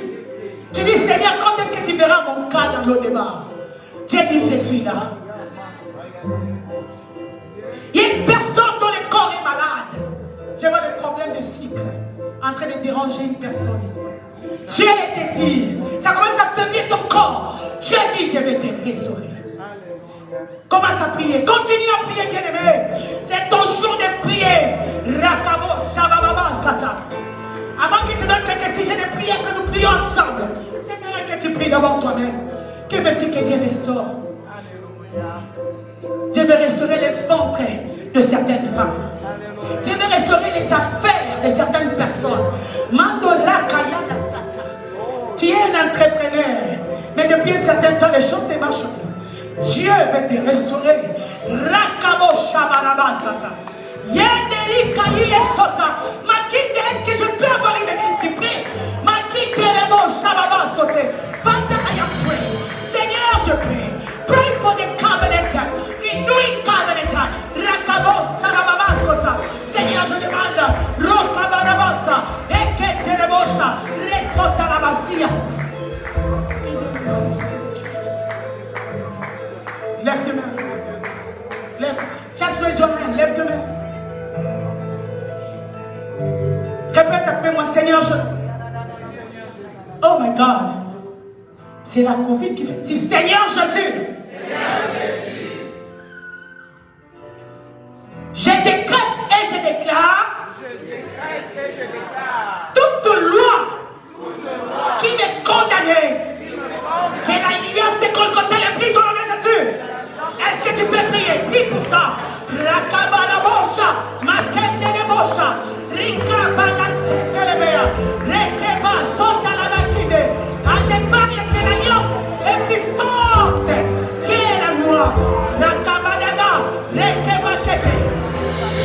Tu dis, Seigneur, quand est-ce que tu verras mon cas dans l'eau débat? Dieu dit, je suis là. Il y a une personne dont le corps est malade. Je vois le problème de sucre en train de déranger une personne ici. Dieu te dit, ça commence à faiblir ton corps. Dieu dit, je vais te restaurer. Commence à prier. Continue à prier, bien-aimé. C'est ton jour de prier. Rakabo, Shabababa, Satan. Avant que je donne quelques sujets de prière que nous prions ensemble, j'aimerais que tu pries d'abord toi-même. Que veux-tu que Dieu restaure? Dieu veut restaurer les ventres. certaines femmes. Dieu veut restaurer les affaires de certaines personnes. Tu es un entrepreneur, mais depuis un certain temps, les choses ne marchent plus. Dieu veut te restaurer. Est-ce que je peux avoir une église qui prie? Father, I am praying. Seigneur, je prie. Pray for the covenant, renewing covenant. Seigneur, je demande. Lève tes mains. Lève. Just raise your hand. Lève tes mains. Répète après moi, Seigneur, je... Oh my God. C'est la Covid qui fait. Dis Seigneur Jésus. Seigneur Jésus. Je décrète et je déclare. Toute loi qui m'est condamnée. Que l'alliance de Golgotha les brise au nom de Jésus. Est-ce que tu peux prier? Prie pour ça. Rakabalabosha, Makendelebosha, Rikabalasitelebea, Rekeba Sotalabakide. Je parle que l'alliance est plus forte que la loi. Rakabadaga, Rekebakete,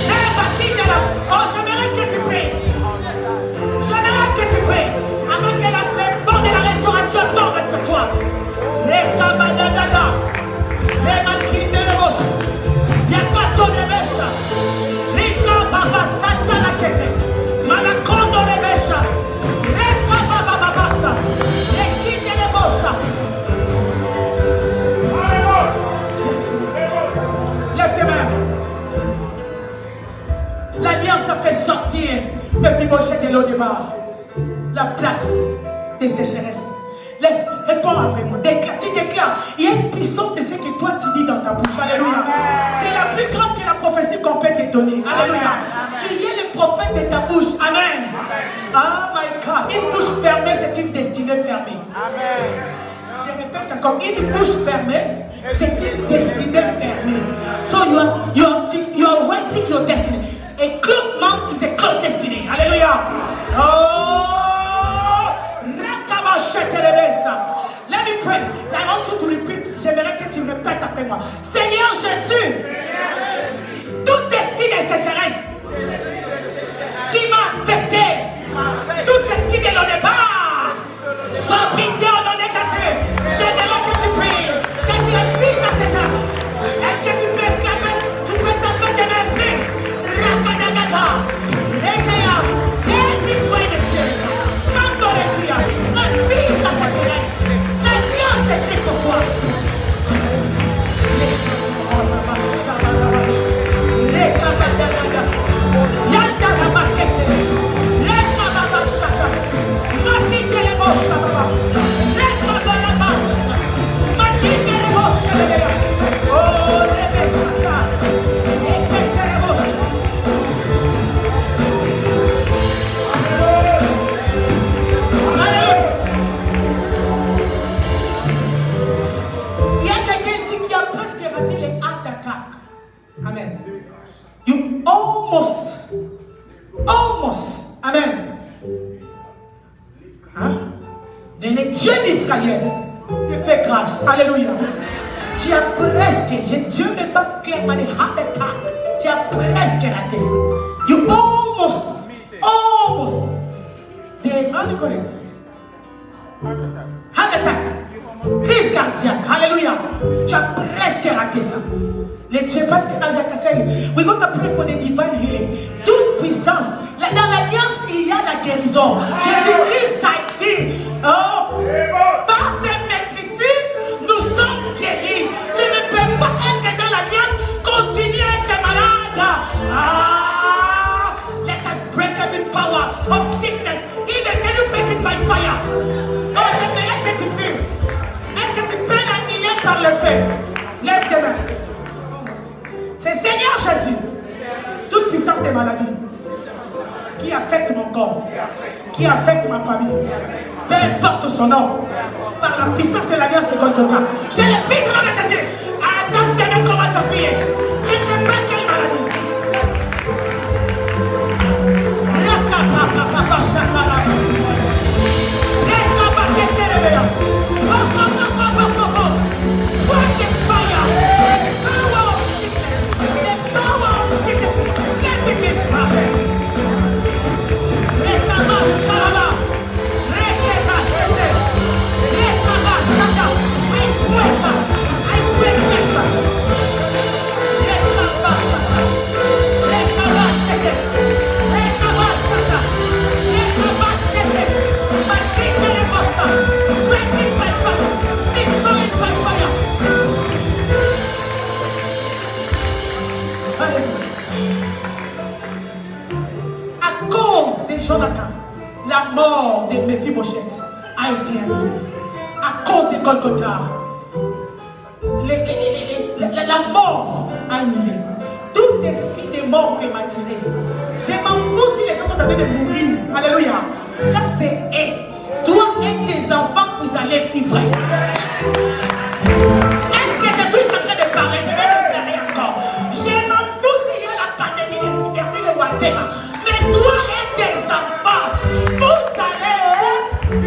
Rebakidela. Oh, j'aimerais que tu pries. J'aimerais que tu pries. Avant que la force de la restauration tombe sur toi. Rekabadaga, Rebakidelebosha. Yakato Rebesha, Rika Baba Santa la Kete, Malakondo Rebesha, Reka Baba Babasa, Rekite Rebosha. Lève tes mains. L'alliance a fait sortir le Fibochette de l'Odébar, la place des sécheresses. Lève, réponds après moi. Déclare, tu déclares. Il y a une puissance de ce que toi tu dis dans ta bouche. Alléluia. C'est la plus grande que la prophétie qu'on peut te donner. Alléluia. Tu es le prophète de ta bouche. Amen. Oh my God. Une bouche fermée, c'est une destinée fermée. Amen. Je répète encore. Une bouche fermée, c'est une destinée fermée. So you are writing your destiny. A closed mouth is a closed destiny. Alléluia. Oh. Let me pray. I want you to repeat. J'aimerais que tu répètes après moi. Seigneur Jésus, toute destinée de sécheresse qui m'a affecté, toute destinée de l'Odébar, soit brisée au nom de Jésus. J'aimerais que tu pries, que tu refuses la sécheresse. Est-ce que tu peux clamer? Tu peux taper tes mains. Rakadagada, Rekea, every way the spirit. Mandorekia, refuse la sécheresse. L'alliance est prise pour toi. Il y a quelqu'un ici qui a presque raté les heart attack. Amen. You almost. Amen. Hein? Mais le Dieu d'Israël te fait grâce. Alléluia. Tu as presque, Dieu n'est pas clairement des heart attack. Tu as presque raté ça. You almost. Heart attack. Crise cardiaque. Alléluia. Tu as presque raté ça. Les Dieu, parce que we're going to pray for the divine healing. Toute puissance. Dans l'alliance, il y a la guérison. Jésus-Christ a dit, par ses maîtrises, nous sommes guéris. Tu ne peux pas être dans l'alliance, continuer à être malade. Let us break every power of sickness. Even can you break it by fire? Oh, j'aimerais que tu pries. Est-ce que tu peux l'annihiler par le feu? Lève tes mains. C'est Seigneur Jésus. Toute puissance des maladies qui affecte mon corps, qui affecte ma famille, peu importe son nom, par la puissance de l'alliance de Golgotha. Je le prie dans le nom de Jésus. Adam, tes mains, comment te prier. Je ne sais pas quelle maladie. Jonathan, la mort de Mephibosheth a été annulée à cause de Golgotha. La mort annulée. Tout esprit de mort prématurée. Je m'en fous si les gens sont en train de mourir. Alléluia. Ça c'est toi et tes enfants, vous allez vivre. Est-ce que Jésus est en train de parler? Je vais déclarer encore. Je m'en fous s'il y a la pandémie, l'épidémie de whatever. Mais toi et tes enfants, vous allez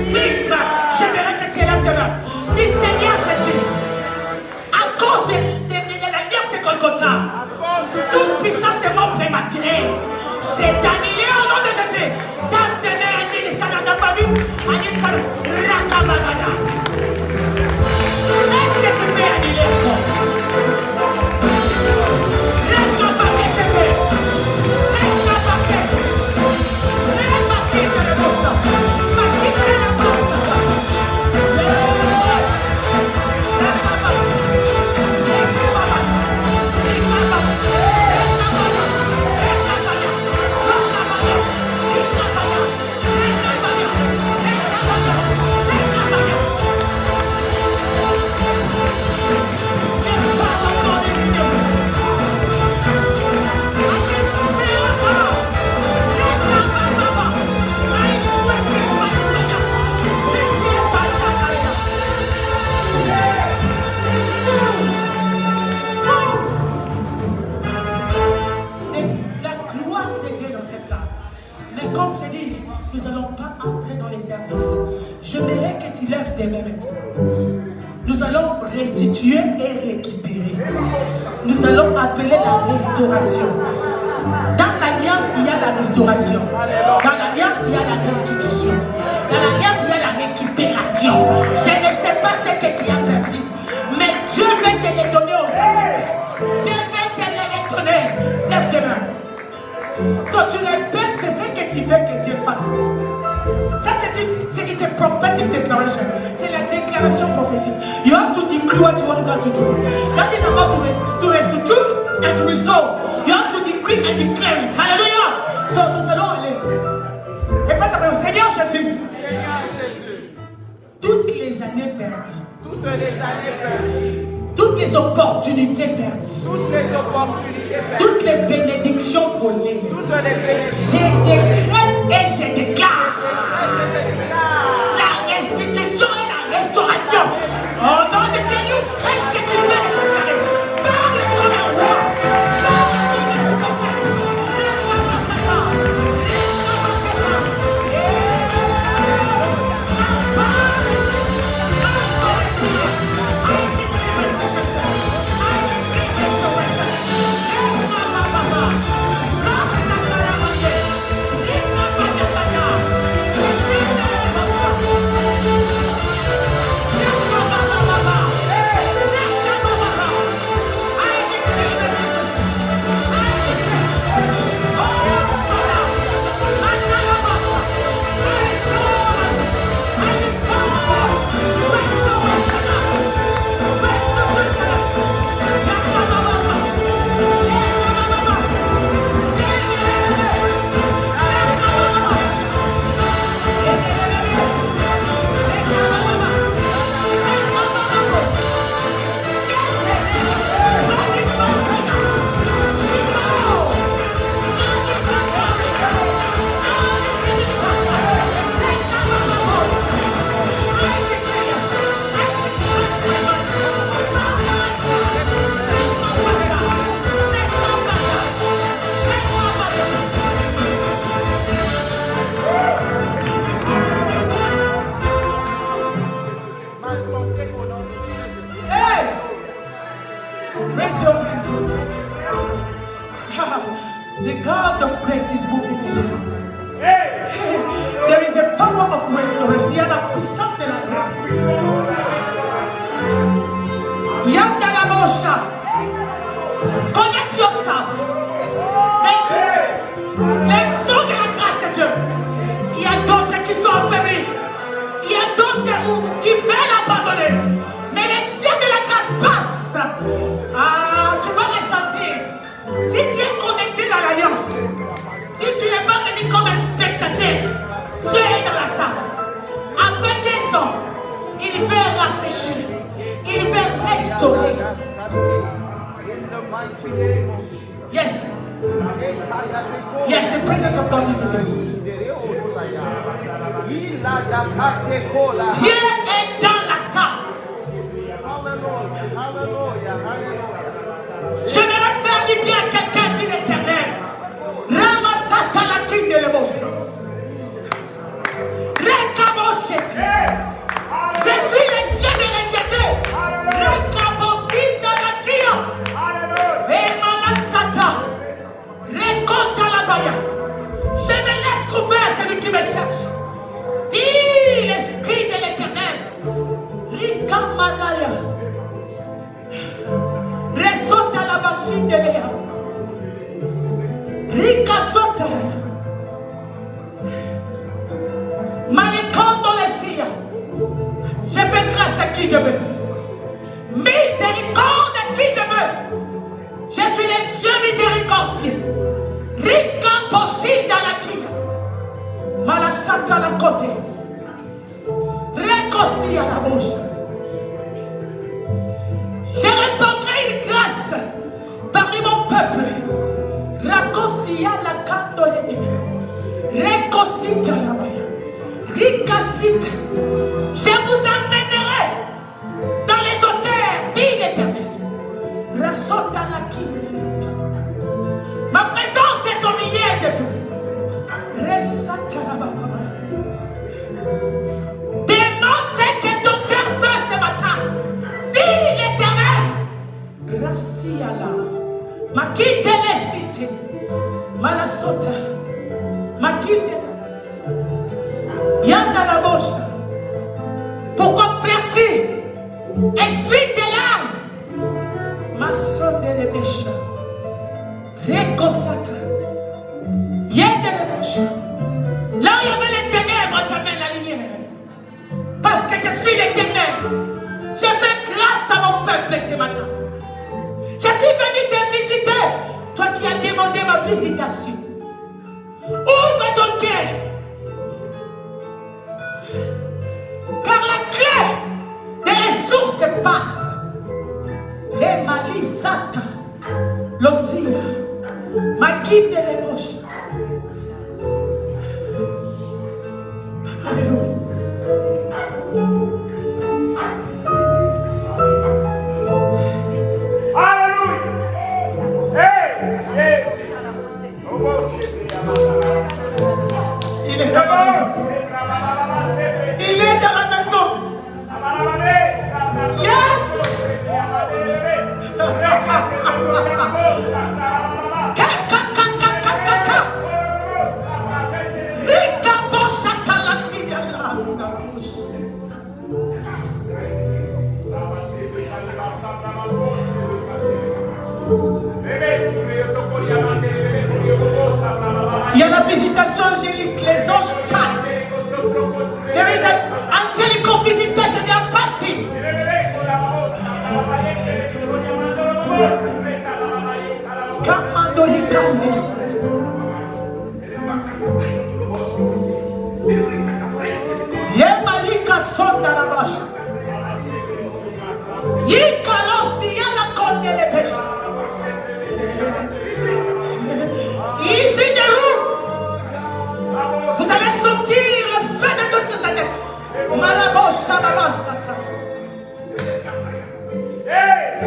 vivre. J'aimerais que tu élèves tes mains. Dis Seigneur Jésus, à cause de l'alliance de Golgotha, toute puissance de mort prématurée, c'est annulé au nom de Jésus. Tape tes mains, annule ça dans ta famille. Annule ça. Rakabagada. Est-ce que tu peux annuler encore? Rakabagada. Rakabagada. Rakabagada le mocha. Rakabagada le mocha. Comme je dis, nous n'allons pas entrer dans les services. J'aimerais que tu lèves tes mains maintenant. Nous allons restituer et récupérer. Nous allons appeler la restauration. Dans l'alliance, il y a la restauration. Dans l'alliance, il y a la restitution. Dans l'alliance, il y a la récupération. Je ne sais pas ce que tu as perdu, mais Dieu veut te les donner au retour. Dieu veut te les redonner. Lève tes mains. So, tu répètes ce que tu veux que Dieu fasse. Ça, c'est une prophetic declaration. C'est la déclaration prophétique. You have to decree what you want God to do. That is about to restitute and to restore. You have to decree and declare it. Hallelujah. So, nous allons aller. Répète après, Seigneur Jésus. Toutes les années perdues. Toutes les années perdues. Toutes les opportunités perdues. Toutes les opportunités perdues. Toutes les bénédictions volées. Toutes les bénédictions. Je décrète et je déclare la restitution et la restauration. Au nom de Dieu, est-ce que tu peux le déclarer? Parle comme un roi. Parle comme un prophète. péché. Il veut restaurer. Yes. Yes, the presence of God is in you. Dieu est dans la salle. Je vais faire du bien à quelqu'un, dit l'Éternel. Ramasata la king de l'émotion. Rekaboshete. Je suis le Dieu de rejeter. Rekabosine la kia. Emanasata. Rekota la baya. Je me laisse trouver celui qui me cherche. Dis l'esprit de l'Éternel. Rikamalaya. Resota la machine de Léa. Rikasota. Malikondo Lessia. Je fais grâce à qui je veux. Miséricorde à qui je veux. Je suis le Dieu miséricordieux. Rika Poshin dans la kia. Malasata la côté. Réconcile à la bouche. Je répandrai une grâce parmi mon peuple. Raconcia la candolée. Réconcite la baya. Ricacite. Je vous emmènerai dans les auteurs, dit l'Éternel. Rassota la quille. Ma présence est au milieu de vous. Resata la baba. Demande ce que ton cœur veut ce matin. Dis l'Éternel. Rassiala. Makite les cités. Malasota. Makine. Yanda la bouche. Pourquoi pleures-tu? Essuie tes larmes. Mason de l'ébécha. Récosata. Yanda la bouche. Là où il y avait les ténèbres, j'amène la lumière. Parce que je suis l'Éternel. Je fais grâce à mon peuple ce matin. Je suis venu te visiter. Toi qui as demandé ma visitation. Ouvre ton cœur. Car la clé des ressources passe. Les malisata. L'ossia. Ma guide de l'ébauche. Alléluia. Il est dans la maison. Il est dans la maison. Yes. Il y a la visitation angélique, les anges passent. There is an angelical visitation, they are passing. Kamandolika Lesot. Yemalika Sonda la Bache. Yikalosi yala konde le pêche. Ici de vous allez sentir le feu de Dieu sur ta tête. Malabosha babasata.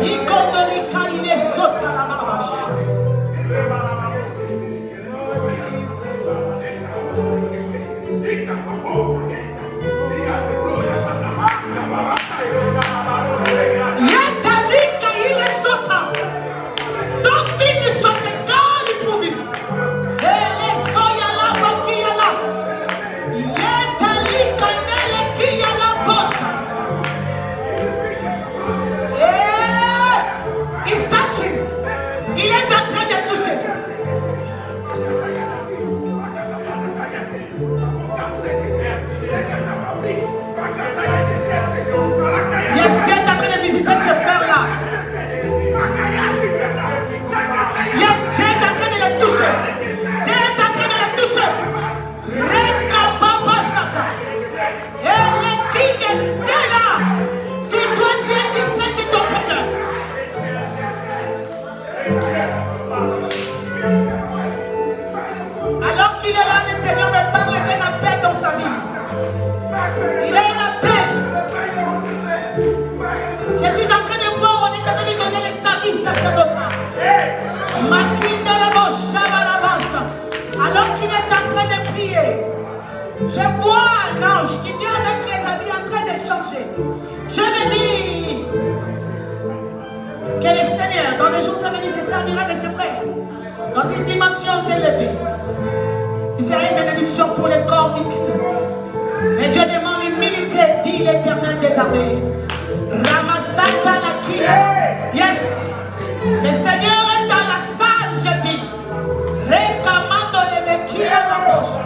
Ikondolika ile sota la babasha. Yatalika ile sota. Don't be distracted. God is moving. Il est en train de toucher. Je vois un ange qui vient avec les amis en train d'échanger. Je me dis que le Seigneur, dans les jours à venir, se servira de ses frères dans une dimension élevée. Il sera une bénédiction pour le corps du Christ. Mais Dieu demande l'humilité, dit l'Éternel des armées. Ramasata la kia. Yes. Le Seigneur est dans la salle, je dis. Rekamando le mekia la bosse.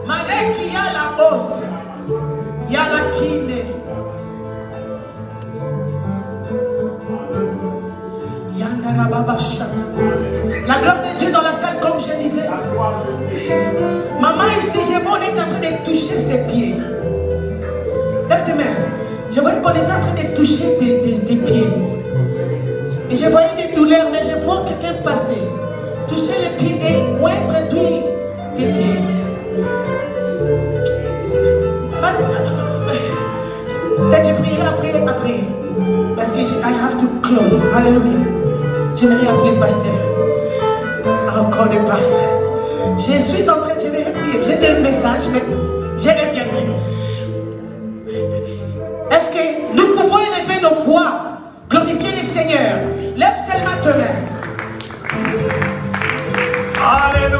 Marekia la bosse. Yala kine. Yandara baba chat. La gloire de Dieu dans la salle, comme je disais. Maman, ici, je vois, on est en train de toucher ses pieds. Lève tes mains. Je voyais qu'on est en train de toucher tes pieds. Et je voyais des douleurs, mais je vois quelqu'un passer. Toucher les pieds et moindre d'huile tes pieds. Peut-être je prierai après. Parce que I have to close. Alléluia. J'aimerais appeler le pasteur. Encore le pasteur. Je suis en train de prier. J'ai des messages, mais je reviendrai. Est-ce que nous pouvons élever nos voix, glorifier le Seigneur? Lève seulement tes mains. Alléluia.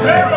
Alléluia.